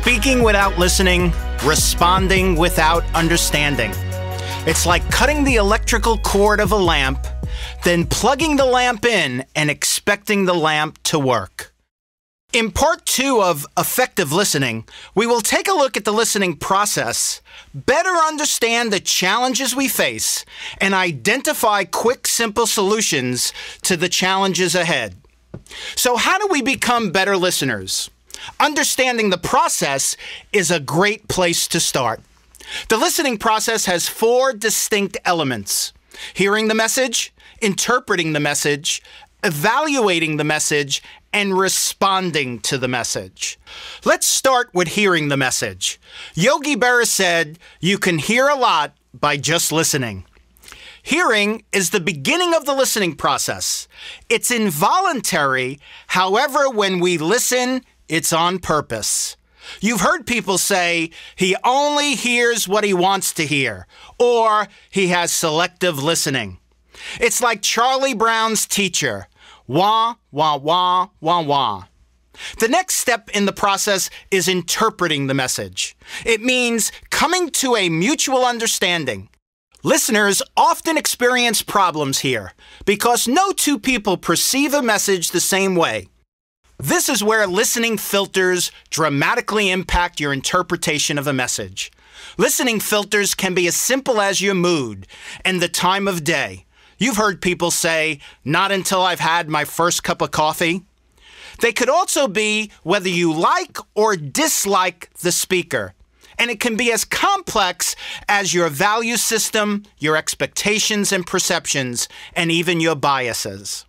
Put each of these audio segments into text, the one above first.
Speaking without listening, responding without understanding. It's like cutting the electrical cord of a lamp, then plugging the lamp in and expecting the lamp to work. In part 2 of Effective Listening, we will take a look at the listening process, better understand the challenges we face, and identify quick, simple solutions to the challenges ahead. So how do we become better listeners? Understanding the process is a great place to start. The listening process has 4 distinct elements: hearing the message, interpreting the message, evaluating the message, and responding to the message. Let's start with hearing the message. Yogi Berra said, "You can hear a lot by just listening." Hearing is the beginning of the listening process. It's involuntary. However, when we listen, it's on purpose. You've heard people say, he only hears what he wants to hear, or he has selective listening. It's like Charlie Brown's teacher, wah, wah, wah, wah, wah. The next step in the process is interpreting the message. It means coming to a mutual understanding. Listeners often experience problems here because no two people perceive a message the same way. This is where listening filters dramatically impact your interpretation of a message. Listening filters can be as simple as your mood and the time of day. You've heard people say, "Not until I've had my first cup of coffee." They could also be whether you like or dislike the speaker. And it can be as complex as your value system, your expectations and perceptions, and even your biases.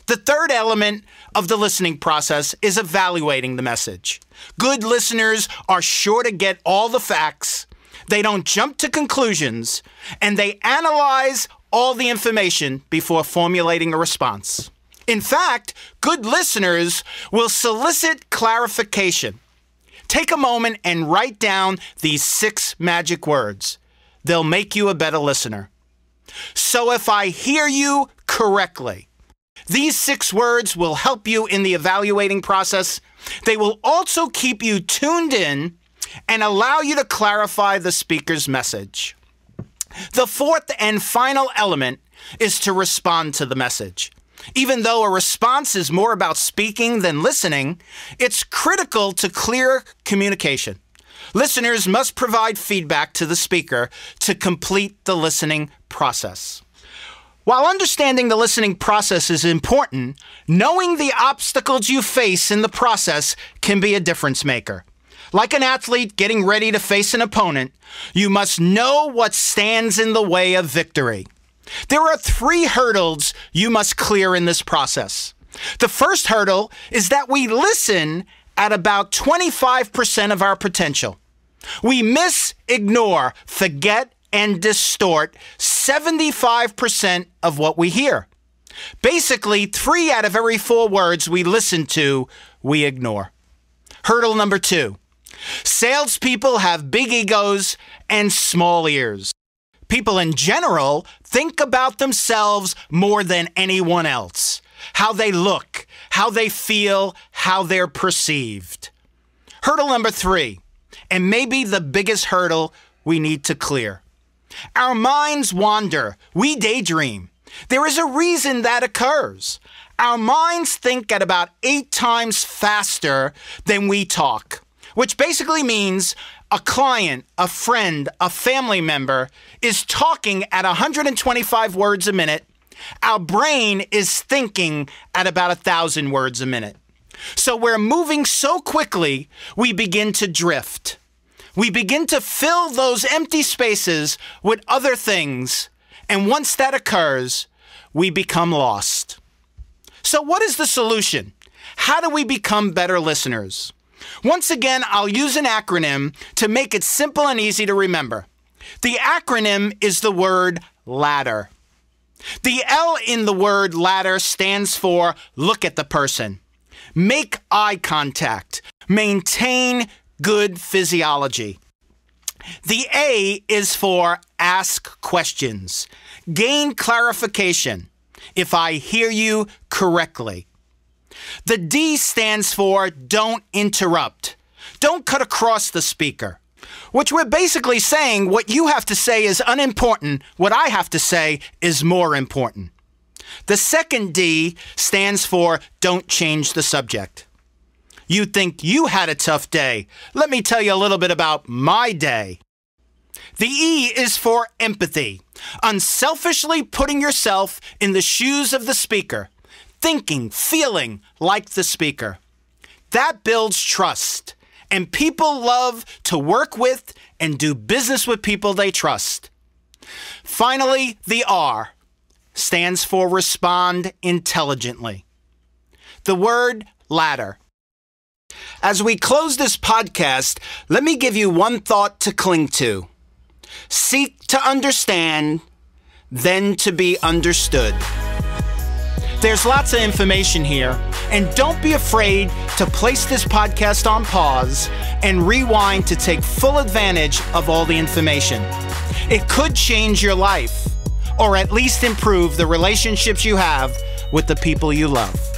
The third element of the listening process is evaluating the message. Good listeners are sure to get all the facts, they don't jump to conclusions, and they analyze all the information before formulating a response. In fact, good listeners will solicit clarification. Take a moment and write down these 6 magic words. They'll make you a better listener. So if I hear you correctly, these 6 words will help you in the evaluating process. They will also keep you tuned in and allow you to clarify the speaker's message. The fourth and final element is to respond to the message. Even though a response is more about speaking than listening, it's critical to clear communication. Listeners must provide feedback to the speaker to complete the listening process. While understanding the listening process is important, knowing the obstacles you face in the process can be a difference maker. Like an athlete getting ready to face an opponent, you must know what stands in the way of victory. There are 3 hurdles you must clear in this process. The first hurdle is that we listen at about 25% of our potential. We miss, ignore, forget, and distort 75% of what we hear. Basically, 3 out of every 4 words we listen to, we ignore. Hurdle number 2. Salespeople have big egos and small ears. People in general think about themselves more than anyone else. How they look, how they feel, how they're perceived. Hurdle number 3, and maybe the biggest hurdle we need to clear. Our minds wander. We daydream. There is a reason that occurs. Our minds think at about 8 times faster than we talk, which basically means a client, a friend, a family member is talking at 125 words a minute. Our brain is thinking at about 1,000 words a minute. So we're moving so quickly, we begin to drift. We begin to fill those empty spaces with other things. And once that occurs, we become lost. So what is the solution? How do we become better listeners? Once again, I'll use an acronym to make it simple and easy to remember. The acronym is the word ladder. The L in the word ladder stands for look at the person, make eye contact, maintain good physiology. The A is for ask questions, gain clarification, if I hear you correctly. The D stands for don't interrupt. Don't cut across the speaker. Which we're basically saying what you have to say is unimportant, what I have to say is more important. The second D stands for don't change the subject. You think you had a tough day. Let me tell you a little bit about my day. The E is for empathy, unselfishly putting yourself in the shoes of the speaker, thinking, feeling like the speaker. That builds trust, and people love to work with and do business with people they trust. Finally, the R stands for respond intelligently. The word ladder. As we close this podcast, let me give you one thought to cling to. Seek to understand, then to be understood. There's lots of information here, and don't be afraid to place this podcast on pause and rewind to take full advantage of all the information. It could change your life, or at least improve the relationships you have with the people you love.